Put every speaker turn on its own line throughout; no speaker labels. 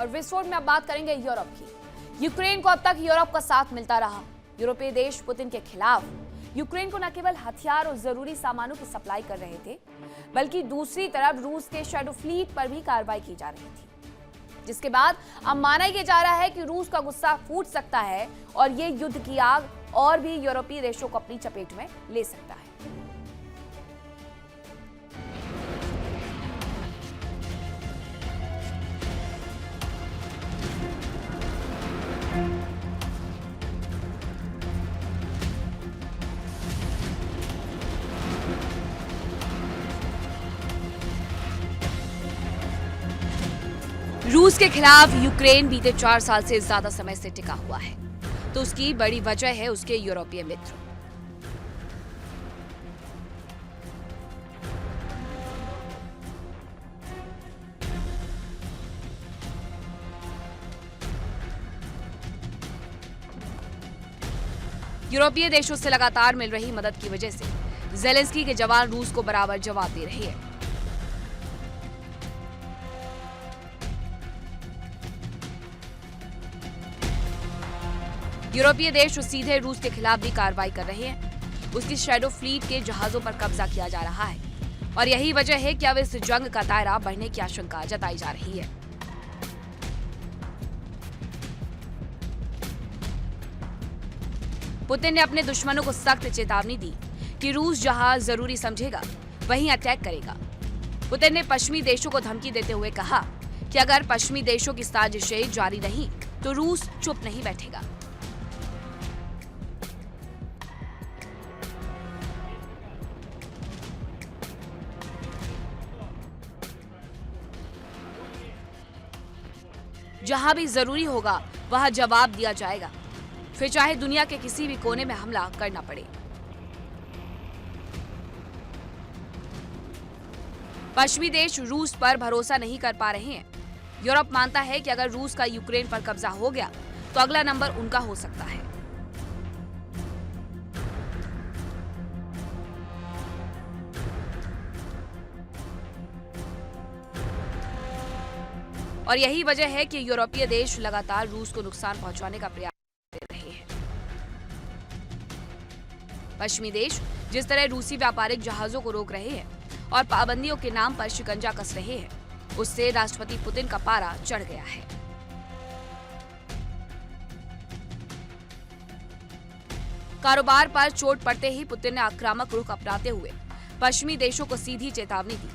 और विस्फोट में अब बात करेंगे यूरोप की। यूक्रेन को अब तक यूरोप का साथ मिलता रहा। यूरोपीय देश पुतिन के खिलाफ यूक्रेन को न केवल हथियार और जरूरी सामानों की सप्लाई कर रहे थे, बल्कि दूसरी तरफ रूस के शैडो फ्लीट पर भी कार्रवाई की जा रही थी, जिसके बाद अब माना यह जा रहा है कि रूस का गुस्सा फूट सकता है और ये युद्ध की आग और भी यूरोपीय देशों को अपनी चपेट में ले सकता है। रूस के खिलाफ यूक्रेन बीते 4 साल से ज्यादा समय से टिका हुआ है, तो उसकी बड़ी वजह है उसके यूरोपीय मित्र। यूरोपीय देशों से लगातार मिल रही मदद की वजह से ज़ेलेंस्की के जवान रूस को बराबर जवाब दे रहे हैं। यूरोपीय देश सीधे रूस के खिलाफ भी कार्रवाई कर रहे हैं। उसकी शैडो फ्लीट के जहाजों पर कब्जा किया जा रहा है और यही वजह है कि अब इस जंग का दायरा बढ़ने की आशंका जताई जा रही है। पुतिन ने अपने दुश्मनों को सख्त चेतावनी दी कि रूस जहां जरूरी समझेगा वहीं अटैक करेगा। पुतिन ने पश्चिमी देशों को धमकी देते हुए कहा कि अगर पश्चिमी देशों की साजिशें जारी रहीं तो रूस चुप नहीं बैठेगा। जहां भी जरूरी होगा वहां जवाब दिया जाएगा, फिर चाहे दुनिया के किसी भी कोने में हमला करना पड़े। पश्चिमी देश रूस पर भरोसा नहीं कर पा रहे हैं। यूरोप मानता है कि अगर रूस का यूक्रेन पर कब्जा हो गया तो अगला नंबर उनका हो सकता है। और यही वजह है कि यूरोपीय देश लगातार रूस को नुकसान पहुंचाने का प्रयास कर रहे हैं। पश्चिमी देश जिस तरह रूसी व्यापारिक जहाजों को रोक रहे हैं और पाबंदियों के नाम पर शिकंजा कस रहे हैं, उससे राष्ट्रपति पुतिन का पारा चढ़ गया है। कारोबार पर चोट पड़ते ही पुतिन ने आक्रामक रुख अपनाते हुए पश्चिमी देशों को सीधी चेतावनी दी।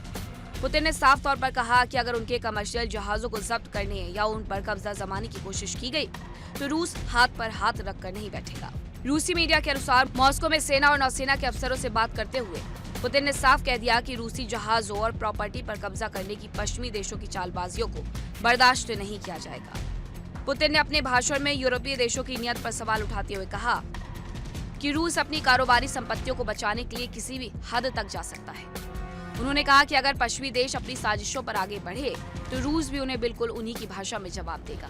पुतिन ने साफ तौर पर कहा कि अगर उनके कमर्शियल जहाजों को जब्त करने या उन पर कब्जा जमाने की कोशिश की गई तो रूस हाथ पर हाथ रखकर नहीं बैठेगा। रूसी मीडिया के अनुसार मॉस्को में सेना और नौसेना के अफसरों से बात करते हुए पुतिन ने साफ कह दिया कि रूसी जहाजों और प्रॉपर्टी पर कब्जा करने की पश्चिमी देशों की चालबाजियों को बर्दाश्त नहीं किया जाएगा। पुतिन ने अपने भाषण में यूरोपीय देशों की नीयत पर सवाल उठाते हुए कहा कि रूस अपनी कारोबारी संपत्तियों को बचाने के लिए किसी भी हद तक जा सकता है। उन्होंने कहा कि अगर पश्चिमी देश अपनी साजिशों पर आगे बढ़े तो रूस भी उन्हें बिल्कुल उन्हीं की भाषा में जवाब देगा।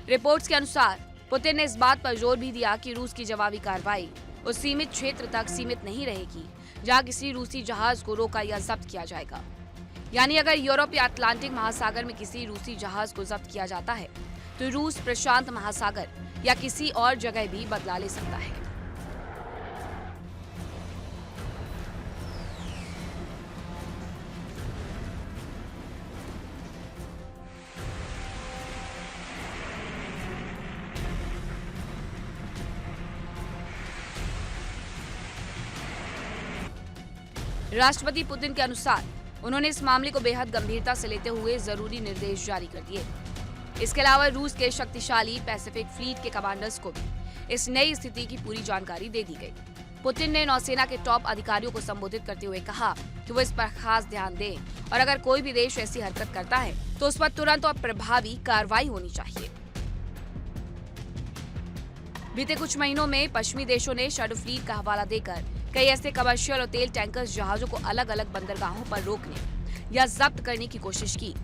रिपोर्ट्स के अनुसार पुतिन ने इस बात पर जोर भी दिया कि रूस की जवाबी कार्रवाई उस सीमित क्षेत्र तक सीमित नहीं रहेगी जहां किसी रूसी जहाज को रोका या जब्त किया जाएगा। यानी अगर यूरोप या अटलांटिक महासागर में किसी रूसी जहाज को जब्त किया जाता है तो रूस प्रशांत महासागर या किसी और जगह भी बदला ले सकता है। राष्ट्रपति पुतिन के अनुसार उन्होंने इस मामले को बेहद गंभीरता से लेते हुए जरूरी निर्देश जारी कर दिए। इसके अलावा रूस के शक्तिशाली पैसिफिक फ्लीट के कमांडर्स को भी इस नई स्थिति की पूरी जानकारी दे दी गई। पुतिन ने नौसेना के टॉप अधिकारियों को संबोधित करते हुए कहा कि वो इस पर खास ध्यान दें और अगर कोई भी देश ऐसी हरकत करता है तो उस पर तुरंत और प्रभावी कार्रवाई होनी चाहिए। बीते कुछ महीनों में पश्चिमी देशों ने शैडो फ्लीट का हवाला देकर कई ऐसे कमर्शियल और तेल टैंकर्स जहाजों को अलग अलग बंदरगाहों पर रोकने या जब्त करने की कोशिश की,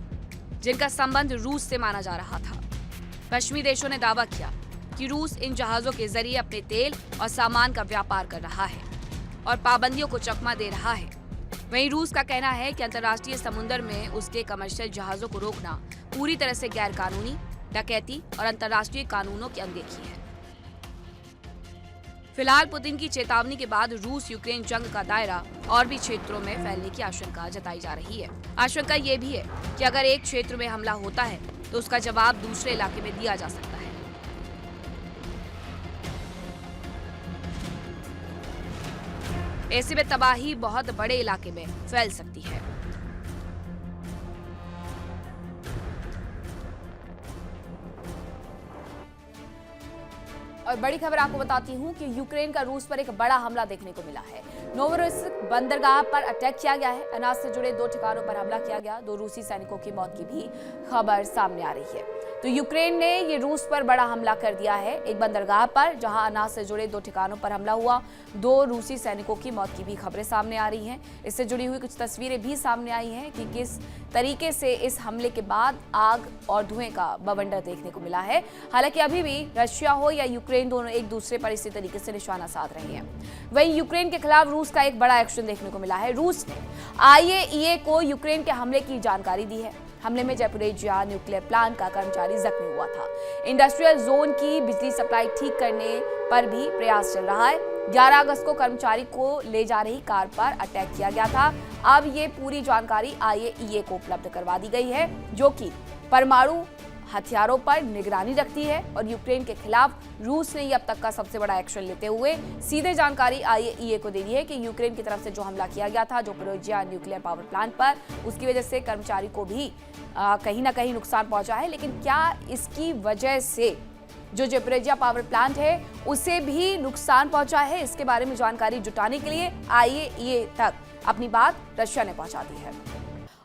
जिनका संबंध रूस से माना जा रहा था। पश्चिमी देशों ने दावा किया कि रूस इन जहाजों के जरिए अपने तेल और सामान का व्यापार कर रहा है और पाबंदियों को चकमा दे रहा है। वहीं रूस का कहना है कि अंतर्राष्ट्रीय समुद्र में उसके कमर्शियल जहाजों को रोकना पूरी तरह से गैरकानूनी, डकैती और अंतर्राष्ट्रीय कानूनों की अनदेखी है। फिलहाल पुतिन की चेतावनी के बाद रूस यूक्रेन जंग का दायरा और भी क्षेत्रों में फैलने की आशंका जताई जा रही है। आशंका ये भी है कि अगर एक क्षेत्र में हमला होता है तो उसका जवाब दूसरे इलाके में दिया जा सकता है। ऐसे में तबाही बहुत बड़े इलाके में फैल सकती है। और बड़ी खबर आपको बताती हूं कि यूक्रेन का रूस पर एक बड़ा हमला देखने को मिला है। नोवरोसिस्क बंदरगाह पर अटैक किया गया है। अनाज से जुड़े 2 ठिकानों पर हमला किया गया। 2 रूसी सैनिकों की मौत की भी खबर सामने आ रही है। तो यूक्रेन ने ये रूस पर बड़ा हमला कर दिया है। एक बंदरगाह पर जहां अनाज से जुड़े 2 ठिकानों पर हमला हुआ। 2 रूसी सैनिकों की मौत की भी खबरें सामने आ रही हैं। इससे जुड़ी हुई कुछ तस्वीरें भी सामने आई हैं कि किस तरीके से इस हमले के बाद आग और धुएं का बवंडर देखने को मिला है। हालांकि अभी भी रशिया हो या यूक्रेन दोनों एक दूसरे पर इसी तरीके से निशाना साध रहे हैं। वहीं यूक्रेन के खिलाफ रूस का एक बड़ा एक्शन देखने को मिला है। रूस ने IAEA को यूक्रेन के हमले की जानकारी दी है। हमले में ज़ैपोरिज़िया न्यूक्लियर प्लांट का कर्मचारी जख्मी हुआ था। इंडस्ट्रियल जोन की बिजली सप्लाई ठीक करने पर भी प्रयास चल रहा है। 11 अगस्त को कर्मचारी को ले जा रही कार पर अटैक किया गया था। अब ये पूरी जानकारी IAEA को उपलब्ध करवा दी गई है, जो कि परमाणु हथियारों पर निगरानी रखती है। और यूक्रेन के खिलाफ रूस ने ये अब तक का सबसे बड़ा एक्शन लेते हुए सीधे जानकारी IAEA को दे दी है कि यूक्रेन की तरफ से जो हमला किया गया था ज़ैपोरिज़िया न्यूक्लियर पावर प्लांट पर, उसकी वजह से कर्मचारी को भी कहीं ना कहीं नुकसान पहुंचा है। लेकिन क्या इसकी वजह से जो ज़ैपोरिज़िया पावर प्लांट है उसे भी नुकसान पहुंचा है, इसके बारे में जानकारी जुटाने के लिए IAEA तक अपनी बात रशिया ने पहुंचा दी है।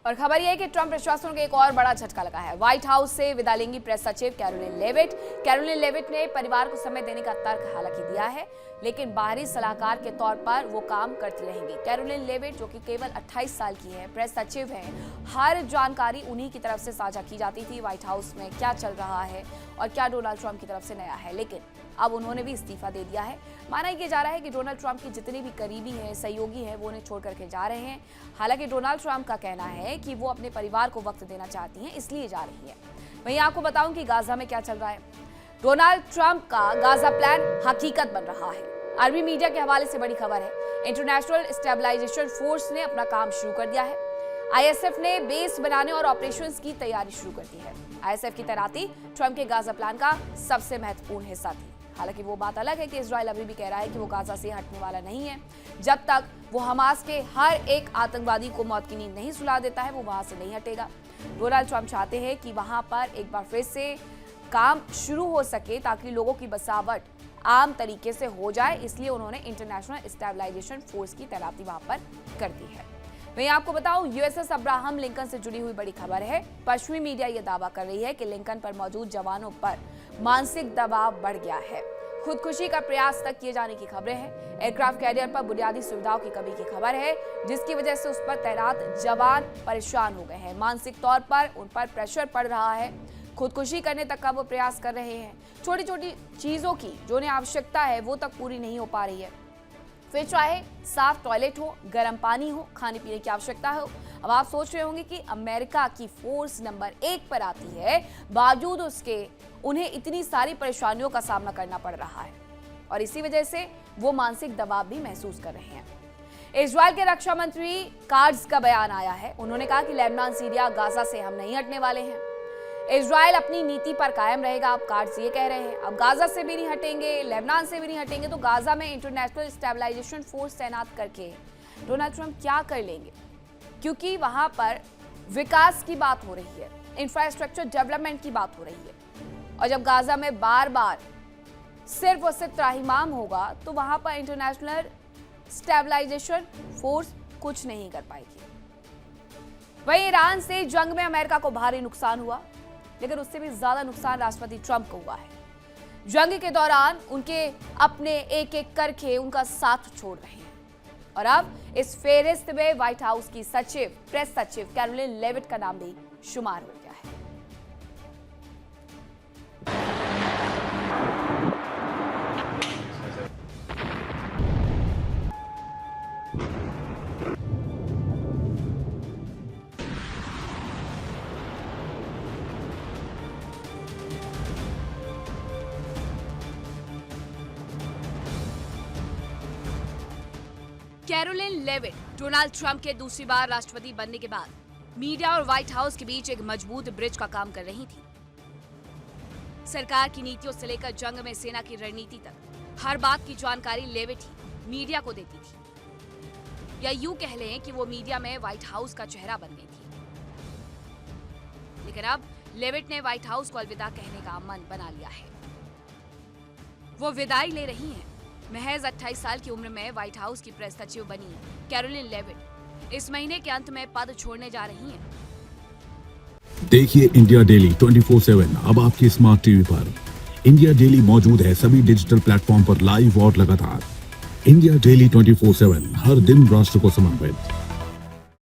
और खबर यह है कि ट्रंप प्रशासन को एक और बड़ा झटका लगा है। व्हाइट हाउस से विदा लेंगी प्रेस सचिव कैरोलिन लेविट। कैरोलिन लेविट ने परिवार को समय देने का तर्क हालांकि दिया है, लेकिन बाहरी सलाहकार के तौर पर वो काम करती रहेंगी। कैरोलिन लेविट, जो कि केवल 28 साल की है, प्रेस सचिव हैं। हर जानकारी उन्हीं की तरफ से साझा की जाती थी। व्हाइट हाउस में क्या चल रहा है और क्या डोनाल्ड ट्रंप की तरफ से नया है, लेकिन अब उन्होंने भी इस्तीफा दे दिया है। माना यह जा रहा है कि डोनाल्ड ट्रंप की जितने भी करीबी हैं, सहयोगी हैं, वो उन्हें छोड़ करके जा रहे हैं। हालांकि डोनाल्ड ट्रंप का कहना है कि वो अपने परिवार को वक्त देना चाहती हैं, इसलिए जा रही है। वहीं आपको बताऊं कि गाजा में क्या चल रहा है। डोनाल्ड ट्रंप का गाजा प्लान हकीकत बन रहा है। अरबी मीडिया के हवाले से बड़ी खबर है। इंटरनेशनल स्टेबलाइजेशन फोर्स ने अपना काम शुरू कर दिया है। ISF ने बेस बनाने और ऑपरेशंस की तैयारी शुरू कर दी है। ISF की तैनाती ट्रंप के गाजा प्लान का सबसे महत्वपूर्ण हिस्सा थी। हालांकि वो बात अलग है कि इजराइल अभी भी कह रहा है कि वो गाजा से हटने वाला नहीं है। जब तक वो हमास के हर एक आतंकवादी को मौत की नींद नहीं सुला देता है, वो वहां से नहीं हटेगा। डोनाल्ड ट्रंप चाहते हैं कि वहां पर एक बार फिर से काम शुरू हो सके ताकि लोगों की बसावट आम तरीके से हो जाए, इसलिए उन्होंने इंटरनेशनल स्टेबलाइजेशन फोर्स की तैनाती वहां पर कर दी है। वहीं आपको बताऊं, USS अब्राहम लिंकन से जुड़ी हुई बड़ी खबर है। पश्चिमी मीडिया यह दावा कर रही है कि लिंकन पर मौजूद जवानों पर मानसिक दबाव बढ़ गया है। खुदकुशी का प्रयास तक किए जाने की खबरें हैं। एयरक्राफ्ट कैरियर पर बुनियादी सुविधाओं की कमी की खबर है, जिसकी वजह से उस पर तैनात जवान परेशान हो गए हैं। मानसिक तौर पर उन पर प्रेशर पड़ रहा है। खुदकुशी करने तक का वो प्रयास कर रहे हैं। छोटी छोटी चीजों की जो उन्हें आवश्यकता है वो तक पूरी नहीं हो पा रही है। फिर चाहे साफ टॉयलेट हो, गर्म पानी हो, खाने पीने की आवश्यकता हो। अब आप सोच रहे होंगे कि अमेरिका की फोर्स नंबर 1 पर आती है, बावजूद उसके उन्हें इतनी सारी परेशानियों का सामना करना पड़ रहा है और इसी वजह से वो मानसिक दबाव भी महसूस कर रहे हैं। इजराइल के रक्षा मंत्री काट्ज का बयान आया है। उन्होंने कहा कि लेबनान, सीरिया, गाजा से हम नहीं हटने वाले हैं। इजराइल अपनी नीति पर कायम रहेगा। अब काट्ज ये कह रहे हैं, अब गाजा से भी नहीं हटेंगे, लेबनान से भी नहीं हटेंगे, तो गाजा में इंटरनेशनल स्टेबलाइजेशन फोर्स तैनात करके डोनाल्ड ट्रंप क्या कर लेंगे? क्योंकि वहां पर विकास की बात हो रही है, इंफ्रास्ट्रक्चर डेवलपमेंट की बात हो रही है, और जब गाजा में बार बार सिर्फ और सिर्फ त्राहिमाम होगा तो वहां पर इंटरनेशनल स्टेबलाइजेशन फोर्स कुछ नहीं कर पाएगी। वहीं ईरान से जंग में अमेरिका को भारी नुकसान हुआ, लेकिन उससे भी ज्यादा नुकसान राष्ट्रपति ट्रंप को हुआ है। जंग के दौरान उनके अपने एक एक करके उनका साथ छोड़ रहे हैं और अब इस फेहरिस्त में व्हाइट हाउस की सचिव, प्रेस सचिव कैरोलिन लेविट का नाम भी शुमार हो गया है। कैरोलिन लेविट डोनाल्ड ट्रंप के दूसरी बार राष्ट्रपति बनने के बाद मीडिया और व्हाइट हाउस के बीच एक मजबूत ब्रिज का काम कर रही थी। सरकार की नीतियों से लेकर जंग में सेना की रणनीति तक हर बात की जानकारी लेविट ही मीडिया को देती थी, या यूं कह लें कि वो मीडिया में व्हाइट हाउस का चेहरा बन गई थी। लेकिन अब लेविट ने व्हाइट हाउस को अलविदा कहने का मन बना लिया है। वो विदाई ले रही हैं। महज 28 साल की उम्र में व्हाइट हाउस की प्रेस सचिव बनी कैरोलिन लेविट इस महीने के अंत में पद छोड़ने जा रही हैं।
देखिए इंडिया डेली 24/7 अब आपके स्मार्ट टीवी पर। इंडिया डेली मौजूद है सभी डिजिटल प्लेटफॉर्म पर लाइव और लगातार। इंडिया डेली 24/7 हर दिन राष्ट्र को समर्पित।